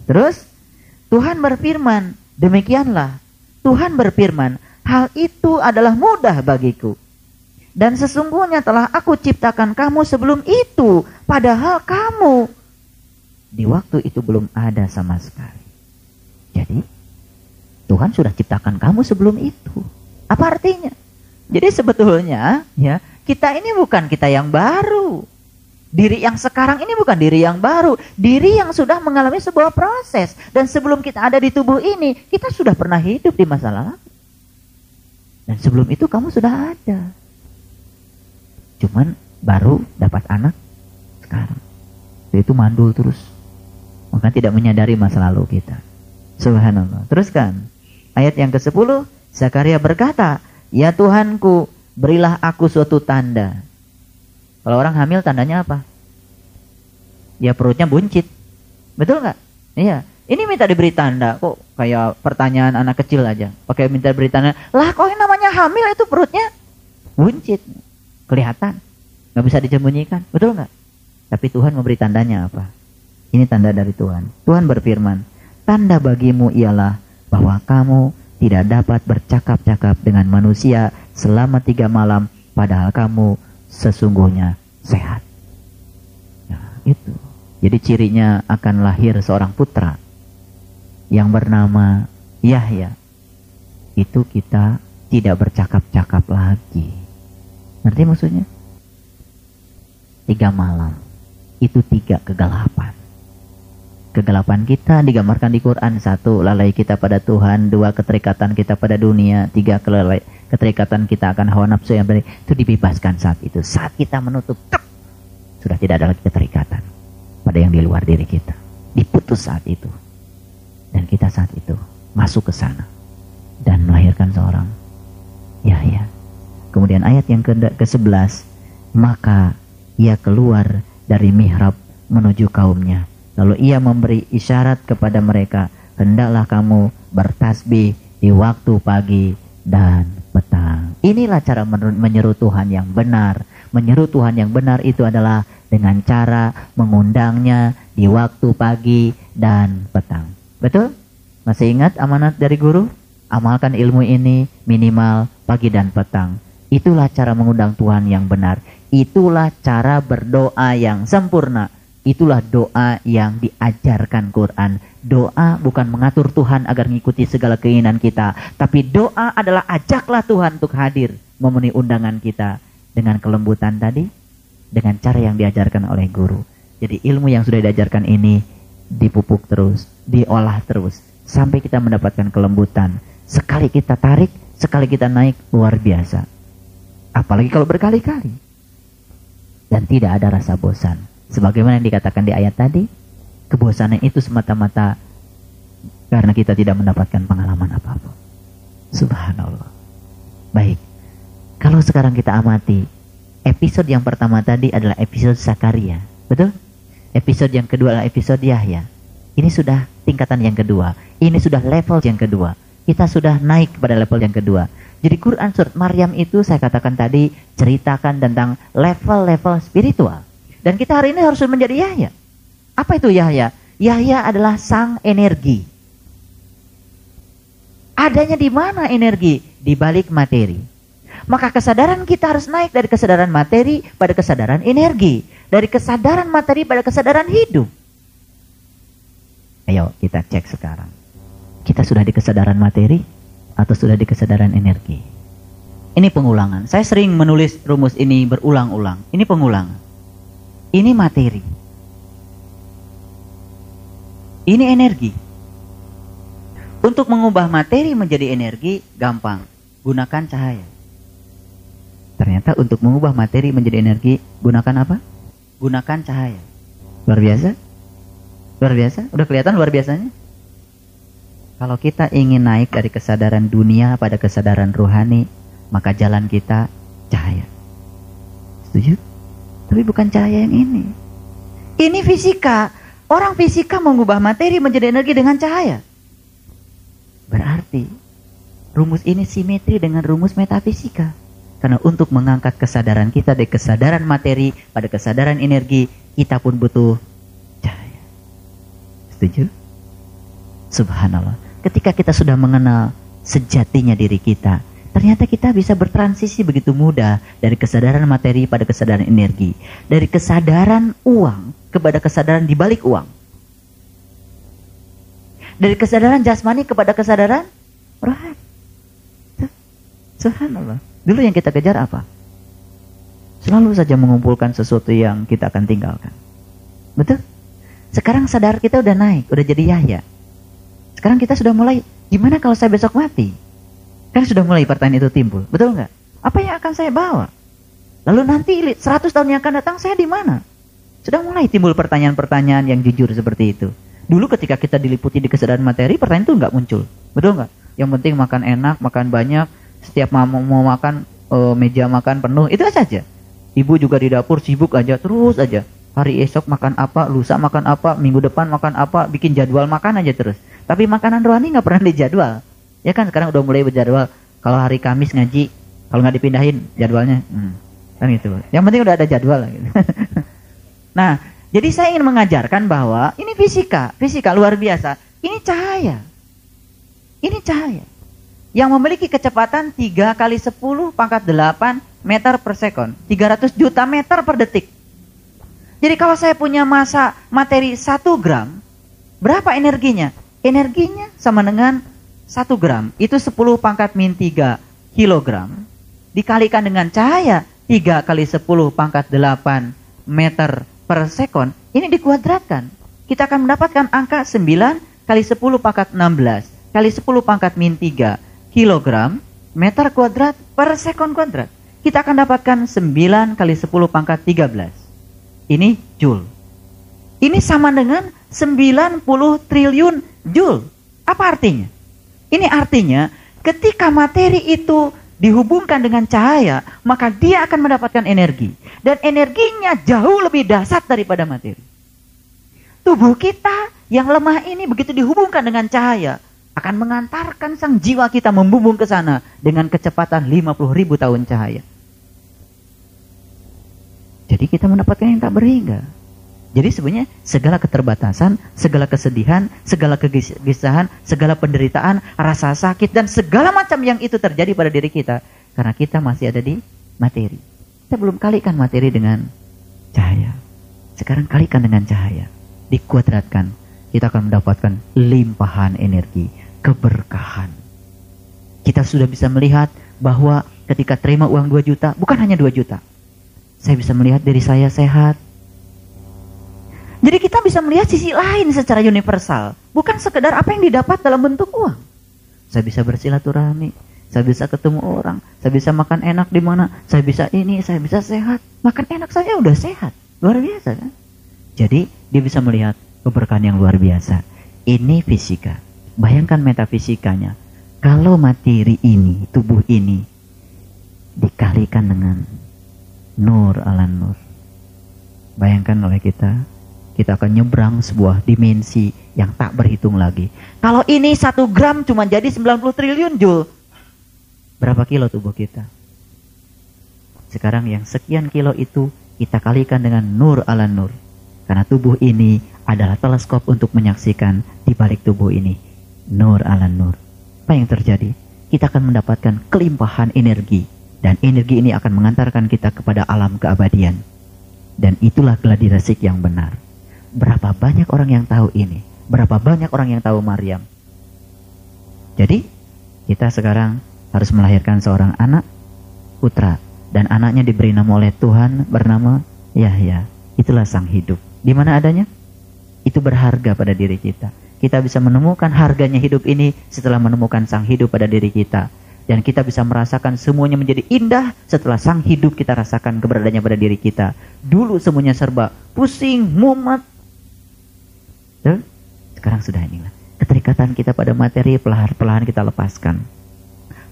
Terus Tuhan berfirman, demikianlah Tuhan berfirman, hal itu adalah mudah bagiku. Dan sesungguhnya telah aku ciptakan kamu sebelum itu, padahal kamu di waktu itu belum ada sama sekali. Jadi Tuhan sudah ciptakan kamu sebelum itu. Apa artinya? Jadi sebetulnya ya, kita ini bukan kita yang baru. Diri yang sekarang ini bukan diri yang baru. Diri yang sudah mengalami sebuah proses. Dan sebelum kita ada di tubuh ini, kita sudah pernah hidup di masa lalu. Dan sebelum itu kamu sudah ada. Cuman baru dapat anak sekarang. Itu mandul terus. Maka tidak menyadari masa lalu kita. Subhanallah. Teruskan. Ayat yang ke-10. Zakaria berkata, ya Tuhanku, berilah aku suatu tanda. Kalau orang hamil tandanya apa? Ya perutnya buncit. Betul nggak? Iya. Ini minta diberi tanda. Kok kayak pertanyaan anak kecil aja. Pakai minta diberi tanda. Lah kok yang namanya hamil itu perutnya buncit. Kelihatan. Nggak bisa disembunyikan. Betul nggak? Tapi Tuhan memberi tandanya apa? Ini tanda dari Tuhan. Tuhan berfirman, tanda bagimu ialah bahwa kamu tidak dapat bercakap-cakap dengan manusia selama 3 malam, padahal kamu sesungguhnya sehat. Nah, itu. Jadi cirinya akan lahir seorang putra yang bernama Yahya. Itu kita tidak bercakap-cakap lagi. Ngerti maksudnya? 3 malam. Itu 3 kegelapan. Kegelapan kita digambarkan di Quran. 1, lalai kita pada Tuhan. 2, keterikatan kita pada dunia. 3, keterikatan kita akan hawa nafsu yang baik. Itu dibebaskan saat itu. Saat kita menutup, sudah tidak ada lagi keterikatan pada yang di luar diri kita. Diputus saat itu. Dan kita saat itu masuk ke sana dan melahirkan seorang Yahya. Kemudian ayat yang ke-11, maka ia keluar dari mihrab menuju kaumnya. Lalu ia memberi isyarat kepada mereka, hendaklah kamu bertasbih di waktu pagi dan petang. Inilah cara menyeru Tuhan yang benar. Menyeru Tuhan yang benar itu adalah dengan cara mengundangnya di waktu pagi dan petang. Betul? Masih ingat amanat dari guru? Amalkan ilmu ini minimal pagi dan petang. Itulah cara mengundang Tuhan yang benar. Itulah cara berdoa yang sempurna. Itulah doa yang diajarkan Quran. Doa bukan mengatur Tuhan agar mengikuti segala keinginan kita. Tapi doa adalah ajaklah Tuhan untuk hadir memenuhi undangan kita. Dengan kelembutan tadi. Dengan cara yang diajarkan oleh guru. Jadi ilmu yang sudah diajarkan ini dipupuk terus. Diolah terus. Sampai kita mendapatkan kelembutan. Sekali kita tarik, sekali kita naik, luar biasa. Apalagi kalau berkali-kali. Dan tidak ada rasa bosan. Sebagaimana yang dikatakan di ayat tadi, kebosanan itu semata-mata karena kita tidak mendapatkan pengalaman apapun. Subhanallah. Baik. Kalau sekarang kita amati, episode yang pertama tadi adalah episode Zakaria. Betul? Episode yang kedua adalah episode Yahya. Ini sudah tingkatan yang kedua. Ini sudah level yang kedua. Kita sudah naik pada level yang kedua. Jadi Quran surat Maryam itu saya katakan tadi ceritakan tentang level-level spiritual. Dan kita hari ini harus menjadi Yahya. Apa itu Yahya? Yahya adalah sang energi. Adanya di mana energi? Di balik materi. Maka kesadaran kita harus naik dari kesadaran materi pada kesadaran energi. Dari kesadaran materi pada kesadaran hidup. Ayo kita cek sekarang. Kita sudah di kesadaran materi atau sudah di kesadaran energi? Ini pengulangan. Saya sering menulis rumus ini berulang-ulang. Ini pengulangan. Ini materi. Ini energi. Untuk mengubah materi menjadi energi gampang. Gunakan cahaya. Ternyata untuk mengubah materi menjadi energi gunakan apa? Gunakan cahaya. Luar biasa? Luar biasa? Udah kelihatan luar biasanya? Kalau kita ingin naik dari kesadaran dunia pada kesadaran rohani, maka jalan kita cahaya. Setuju? Tapi bukan cahaya yang ini. Ini fisika. Orang fisika mengubah materi menjadi energi dengan cahaya. Berarti rumus ini simetri dengan rumus metafisika. Karena untuk mengangkat kesadaran kita dari kesadaran materi pada kesadaran energi, kita pun butuh cahaya. Setuju? Subhanallah. Ketika kita sudah mengenal sejatinya diri kita, ternyata kita bisa bertransisi begitu mudah dari kesadaran materi pada kesadaran energi, dari kesadaran uang kepada kesadaran di balik uang, dari kesadaran jasmani kepada kesadaran rohani. Subhanallah. Dulu yang kita kejar apa? Selalu saja mengumpulkan sesuatu yang kita akan tinggalkan. Betul? Sekarang sadar kita udah naik, udah jadi Yahya. Sekarang kita sudah mulai, gimana kalau saya besok mati? Kan sudah mulai pertanyaan itu timbul, betul nggak? Apa yang akan saya bawa? Lalu nanti 100 tahun yang akan datang saya di mana? Sudah mulai timbul pertanyaan-pertanyaan yang jujur seperti itu. Dulu ketika kita diliputi di kesadaran materi, pertanyaan itu nggak muncul, betul nggak? Yang penting makan enak, makan banyak, setiap mau makan meja makan penuh, itu saja. Ibu juga di dapur sibuk aja, terus aja. Hari esok makan apa, lusa makan apa, minggu depan makan apa, bikin jadwal makan aja terus. Tapi makanan rohani nggak pernah dijadwal. Ya kan sekarang udah mulai berjadwal. Kalau hari Kamis ngaji, kalau nggak dipindahin jadwalnya, kan gitu. Yang penting udah ada jadwal. Gitu. Nah, jadi saya ingin mengajarkan bahwa ini fisika luar biasa. Ini cahaya. Ini cahaya. Yang memiliki kecepatan 3 kali 10 pangkat 8 meter per sekon. 300 juta meter per detik. Jadi kalau saya punya massa materi 1 gram, berapa energinya? Energinya sama dengan 1 gram. Itu 10 pangkat min 3 kilogram. Dikalikan dengan cahaya 3 kali 10 pangkat 8 meter per sekon. Ini dikuadratkan. Kita akan mendapatkan angka 9 kali 10 pangkat 16 kali 10 pangkat min 3 kilogram meter kuadrat per sekon kuadrat. Kita akan dapatkan 9 kali 10 pangkat 13. Ini Joule. Ini sama dengan 90 triliun Joule. Apa artinya? Ini artinya ketika materi itu dihubungkan dengan cahaya, maka dia akan mendapatkan energi. Dan energinya jauh lebih dahsyat daripada materi. Tubuh kita yang lemah ini begitu dihubungkan dengan cahaya, akan mengantarkan sang jiwa kita membumbung ke sana dengan kecepatan 50.000 tahun cahaya. Jadi kita mendapatkan yang tak berhingga. Jadi sebenarnya segala keterbatasan, segala kesedihan, segala kegelisahan, segala penderitaan, rasa sakit, dan segala macam yang itu terjadi pada diri kita. Karena kita masih ada di materi. Kita belum kalikan materi dengan cahaya. Sekarang kalikan dengan cahaya. Dikuadratkan. Kita akan mendapatkan limpahan energi, keberkahan. Kita sudah bisa melihat bahwa ketika terima uang 2 juta, bukan hanya 2 juta. Saya bisa melihat diri saya sehat. Jadi kita bisa melihat sisi lain secara universal. Bukan sekedar apa yang didapat dalam bentuk uang. Saya bisa bersilaturahmi. Saya bisa ketemu orang. Saya bisa makan enak di mana. Saya bisa ini, saya bisa sehat. Makan enak saja udah sehat. Luar biasa kan? Jadi dia bisa melihat keberkahan yang luar biasa. Ini fisika. Bayangkan metafisikanya. Kalau materi ini, tubuh ini dikalikan dengan nur ala nur. Bayangkan oleh kita akan nyebrang sebuah dimensi yang tak berhitung lagi. Kalau ini 1 gram cuma jadi 90 triliun Joule. Berapa kilo tubuh kita? Sekarang yang sekian kilo itu kita kalikan dengan nur ala nur. Karena tubuh ini adalah teleskop untuk menyaksikan di balik tubuh ini. Nur ala nur. Apa yang terjadi? Kita akan mendapatkan kelimpahan energi. Dan energi ini akan mengantarkan kita kepada alam keabadian. Dan itulah gladi resik yang benar. Berapa banyak orang yang tahu ini? Berapa banyak orang yang tahu Maryam? Jadi, kita sekarang harus melahirkan seorang anak, putra. Dan anaknya diberi nama oleh Tuhan bernama Yahya. Itulah sang hidup. Di mana adanya? Itu berharga pada diri kita. Kita bisa menemukan harganya hidup ini setelah menemukan sang hidup pada diri kita. Dan kita bisa merasakan semuanya menjadi indah setelah sang hidup kita rasakan keberadaannya pada diri kita. Dulu semuanya serba pusing, mumet. Sekarang sudah inilah. Keterikatan kita pada materi perlahan-lahan kita lepaskan.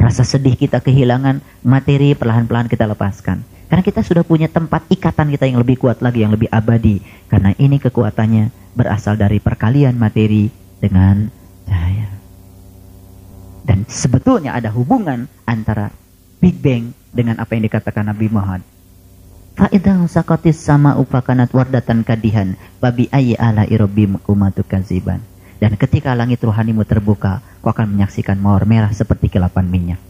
Rasa sedih kita kehilangan materi perlahan-lahan kita lepaskan. Karena kita sudah punya tempat ikatan kita yang lebih kuat lagi, yang lebih abadi. Karena ini kekuatannya berasal dari perkalian materi dengan cahaya. Dan sebetulnya ada hubungan antara Big Bang dengan apa yang dikatakan Nabi Muhammad. Fa'idang saqatis sama upakanat wardatan kadihan babi ayyi ala irabbi kumatu kaziban. Dan ketika langit rohanimu terbuka, kau akan menyaksikan mawar merah seperti kilapan minyak.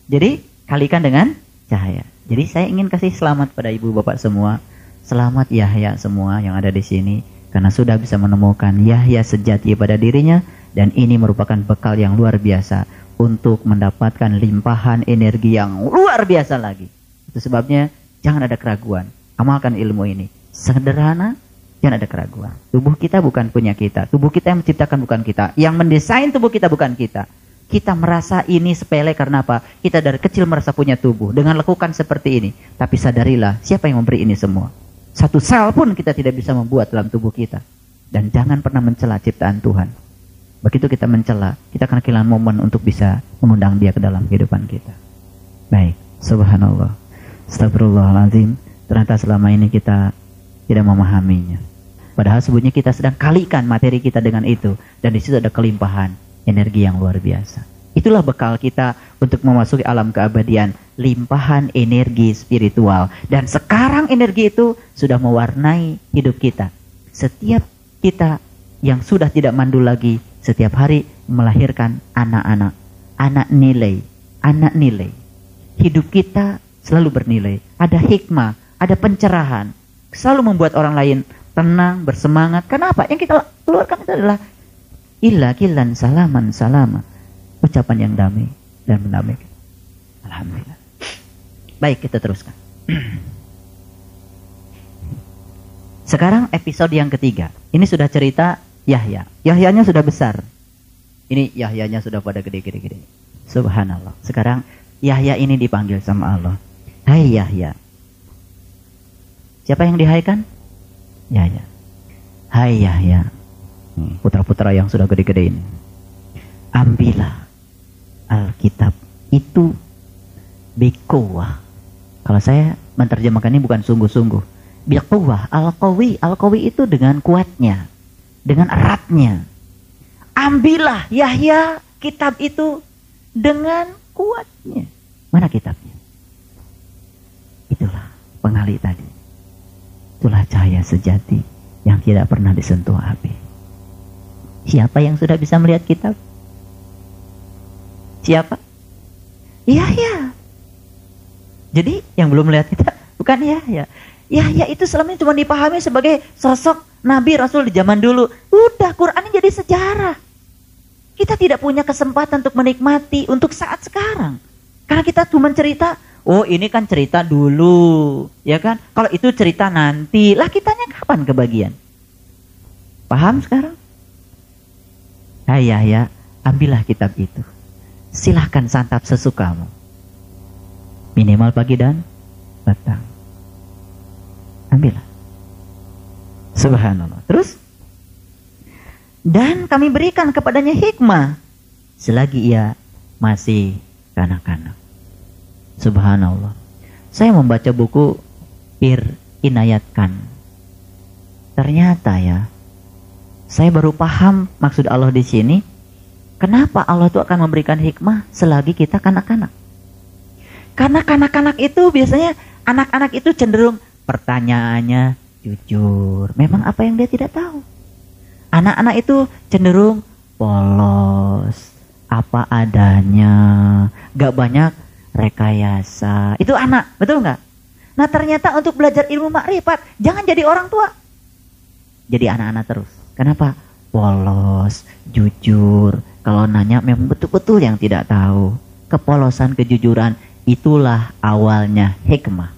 Jadi kalikan dengan cahaya. Jadi saya ingin kasih selamat pada ibu bapak semua. Selamat Yahya semua yang ada di sini, karena sudah bisa menemukan Yahya sejati pada dirinya, dan ini merupakan bekal yang luar biasa untuk mendapatkan limpahan energi yang luar biasa lagi. Itu sebabnya jangan ada keraguan. Amalkan ilmu ini. Sederhana, jangan ada keraguan. Tubuh kita bukan punya kita. Tubuh kita yang menciptakan bukan kita. Yang mendesain tubuh kita bukan kita. Kita merasa ini sepele karena apa? Kita dari kecil merasa punya tubuh. Dengan lakukan seperti ini. Tapi sadarilah, siapa yang memberi ini semua? Satu sel pun kita tidak bisa membuat dalam tubuh kita. Dan jangan pernah mencela ciptaan Tuhan. Begitu kita mencela, kita akan kehilangan momen untuk bisa mengundang dia ke dalam kehidupan kita. Baik, subhanallah. Astagfirullahaladzim. Ternyata selama ini kita tidak memahaminya. Padahal sebenarnya kita sedang kalikan materi kita dengan itu. Dan di situ ada kelimpahan energi yang luar biasa. Itulah bekal kita untuk memasuki alam keabadian. Limpahan energi spiritual. Dan sekarang energi itu sudah mewarnai hidup kita. Setiap kita yang sudah tidak mandul lagi, setiap hari melahirkan anak-anak. Anak nilai. Hidup kita selalu bernilai. Ada hikmah, ada pencerahan. Selalu membuat orang lain tenang, bersemangat. Kenapa? Yang kita keluarkan itu adalah illa kilan salaman salama. Ucapan yang damai dan mendamaikan. Alhamdulillah. Baik, kita teruskan. Sekarang episode yang ketiga. Ini sudah cerita Yahya. Yahyanya sudah besar. Ini Yahyanya sudah pada gede-gede. Subhanallah. Sekarang Yahya ini dipanggil sama Allah. Hai Yahya. Siapa yang dihaikan? Yahya. Hai Yahya. Putra-putra yang sudah gede-gede ini. Ambillah Alkitab itu biquwah. Kalau saya menerjemahkan ini bukan sungguh-sungguh. Biquwah, al-qawi. Al-qawi itu dengan kuatnya, dengan eratnya. Ambillah Yahya kitab itu dengan kuatnya. Mana kitabnya? Itulah pengali tadi. Itulah cahaya sejati yang tidak pernah disentuh api. Siapa yang sudah bisa melihat kitab? Siapa? Yahya. Jadi yang belum melihat kitab bukan Yahya. Yahya itu selama ini cuma dipahami sebagai sosok Nabi Rasul di zaman dulu. Udah, Quran ini jadi sejarah. Kita tidak punya kesempatan untuk menikmati untuk saat sekarang. Karena kita cuma cerita, oh ini kan cerita dulu, ya kan? Kalau itu cerita nanti, lah kitanya kapan kebagian? Paham sekarang? Hai Yahya, ambillah kitab itu. Silahkan santap sesukamu. Minimal pagi dan petang. Ambillah. Subhanallah. Terus? Dan kami berikan kepadanya hikmah selagi ia masih kanak-kanak. Subhanallah. Saya membaca buku Pir Inayat Khan. Ternyata ya, saya baru paham maksud Allah di sini. Kenapa Allah itu akan memberikan hikmah selagi kita kanak-kanak? Karena kanak-kanak itu biasanya, anak-anak itu cenderung pertanyaannya jujur. Memang apa yang dia tidak tahu. Anak-anak itu cenderung polos, apa adanya, gak banyak rekayasa. Itu anak, betul gak? Nah ternyata untuk belajar ilmu makrifat, jangan jadi orang tua. Jadi anak-anak terus. Kenapa? Polos, jujur. Kalau nanya memang betul-betul yang tidak tahu. Kepolosan, kejujuran, itulah awalnya hikmah.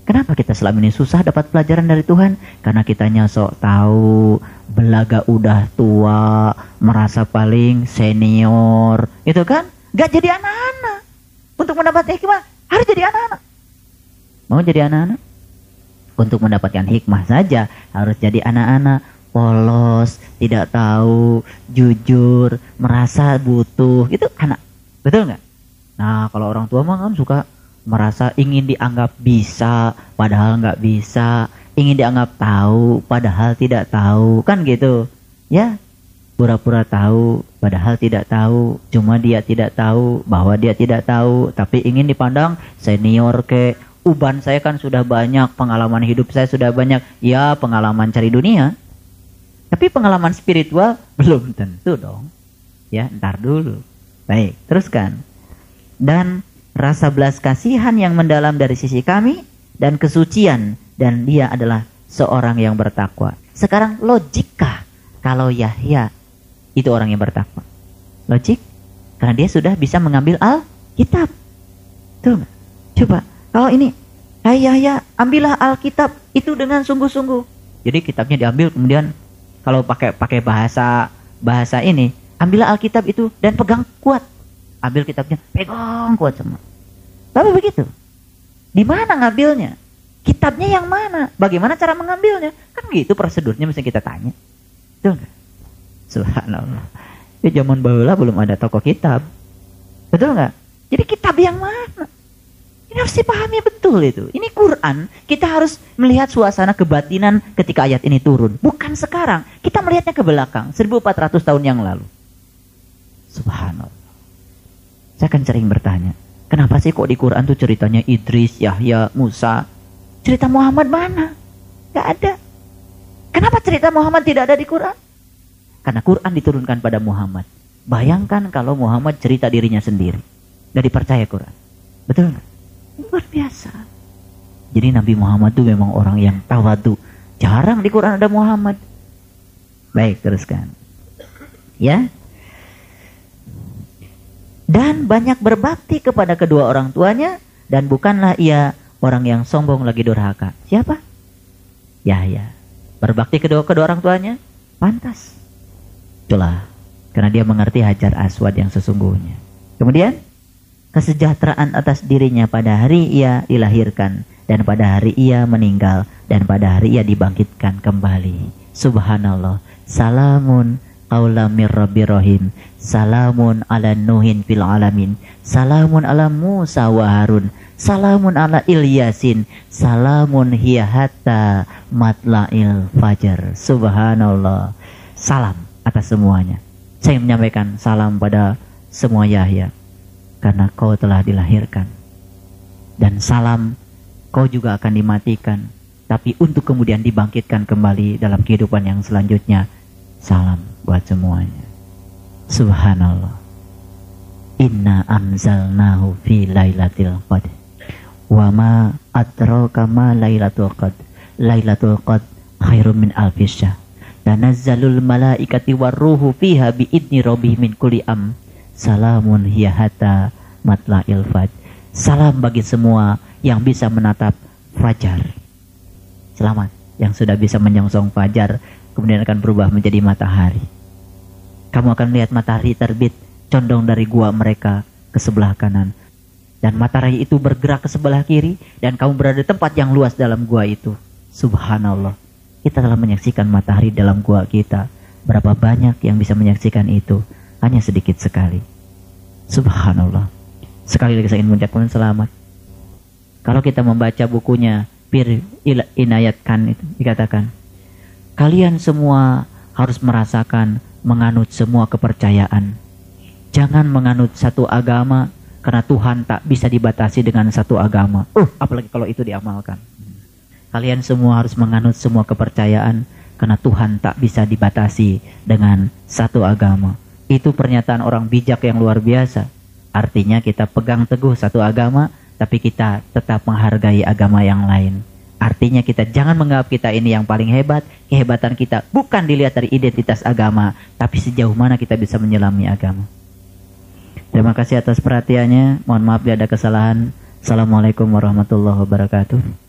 Kenapa kita selama ini susah dapat pelajaran dari Tuhan? Karena kitanya sok tahu, belaga udah tua, merasa paling senior. Itu kan? Gak jadi anak-anak. Untuk mendapat hikmah, harus jadi anak-anak. Mau jadi anak-anak? Untuk mendapatkan hikmah saja, harus jadi anak-anak. Polos, tidak tahu, jujur, merasa butuh. Itu anak. Betul nggak? Nah, kalau orang tua mah kan suka merasa ingin dianggap bisa, padahal nggak bisa. Ingin dianggap tahu, padahal tidak tahu. Kan gitu. Ya, pura-pura tahu, padahal tidak tahu. Cuma dia tidak tahu bahwa dia tidak tahu. Tapi ingin dipandang senior ke. Uban saya kan sudah banyak, pengalaman hidup saya sudah banyak. Ya, pengalaman cari dunia. Tapi pengalaman spiritual belum tentu dong. Ya, ntar dulu. Baik, teruskan. Dan rasa belas kasihan yang mendalam dari sisi kami dan kesucian, dan dia adalah seorang yang bertakwa. Sekarang logika kalau Yahya itu orang yang bertakwa. Logik? Karena dia sudah bisa mengambil Alkitab. Tuh, coba kalau ini, hai Yahya, ambillah Alkitab itu dengan sungguh-sungguh. Jadi kitabnya diambil, kemudian kalau pakai bahasa ini, ambillah Alkitab itu dan pegang kuat. Ambil kitabnya, pegang kuat semua. Tapi begitu. Di mana ngambilnya? Kitabnya yang mana? Bagaimana cara mengambilnya? Kan gitu prosedurnya mesti kita tanya. Betul nggak? Subhanallah. Di zaman baheula belum ada toko kitab. Betul nggak? Jadi kitab yang mana? Ini harus dipahami betul itu. Ini Quran, kita harus melihat suasana kebatinan ketika ayat ini turun. Bukan sekarang. Kita melihatnya ke belakang, 1400 tahun yang lalu. Subhanallah. Saya akan sering bertanya, kenapa sih kok di Quran tuh ceritanya Idris, Yahya, Musa? Cerita Muhammad mana? Gak ada. Kenapa cerita Muhammad tidak ada di Quran? Karena Quran diturunkan pada Muhammad. Bayangkan kalau Muhammad cerita dirinya sendiri. Gak dipercaya Quran. Betul gak? Luar biasa. Jadi Nabi Muhammad itu memang orang yang tawadu. Jarang di Quran ada Muhammad. Baik, teruskan. Ya. Dan banyak berbakti kepada kedua orang tuanya, dan bukanlah ia orang yang sombong lagi durhaka. Siapa? Yahya. Berbakti kedua orang tuanya? Pantas. Itulah. Karena dia mengerti Hajar Aswad yang sesungguhnya. Kemudian, kesejahteraan atas dirinya pada hari ia dilahirkan, dan pada hari ia meninggal, dan pada hari ia dibangkitkan kembali. Subhanallah. Salamun qaulam mir rabbir rahim. Salamun ala Nuhin fil alamin. Salamun ala Musa wa Harun. Salamun ala Ilyasin. Salamun hiya hatta matla'il fajar. Subhanallah. Salam atas semuanya. Saya menyampaikan salam pada semua Yahya, karena kau telah dilahirkan. Dan salam, kau juga akan dimatikan, tapi untuk kemudian dibangkitkan kembali dalam kehidupan yang selanjutnya. Salam buat semuanya. Subhanallah. Inna anzalnahu fi lailatul qadr. Wa ma adraka ma lailatul qadr. Lailatul qadr khairum min alfi syahr. Tanazzalul malaikati warruhu fiha bi idni rabbihim min kulli am. Salamun hiya hatta matla'il fajr. Salam bagi semua yang bisa menatap fajar. Selamat yang sudah bisa menyongsong fajar, kemudian akan berubah menjadi matahari. Kamu akan melihat matahari terbit condong dari gua mereka ke sebelah kanan, dan matahari itu bergerak ke sebelah kiri, dan kamu berada di tempat yang luas dalam gua itu. Subhanallah. Kita telah menyaksikan matahari dalam gua kita. Berapa banyak yang bisa menyaksikan itu? Hanya sedikit sekali. Subhanallah. Sekali lagi saya ingin mengucapkan selamat. Kalau kita membaca bukunya Pir Inayat Khan, itu dikatakan, kalian semua harus merasakan menganut semua kepercayaan. Jangan menganut satu agama, karena Tuhan tak bisa dibatasi dengan satu agama. Apalagi kalau itu diamalkan. Kalian semua harus menganut semua kepercayaan, karena Tuhan tak bisa dibatasi dengan satu agama. Itu pernyataan orang bijak yang luar biasa. Artinya kita pegang teguh satu agama, tapi kita tetap menghargai agama yang lain. Artinya kita jangan menganggap kita ini yang paling hebat. Kehebatan kita bukan dilihat dari identitas agama, tapi sejauh mana kita bisa menyelami agama. Terima kasih atas perhatiannya. Mohon maaf bila ada kesalahan. Assalamualaikum warahmatullahi wabarakatuh.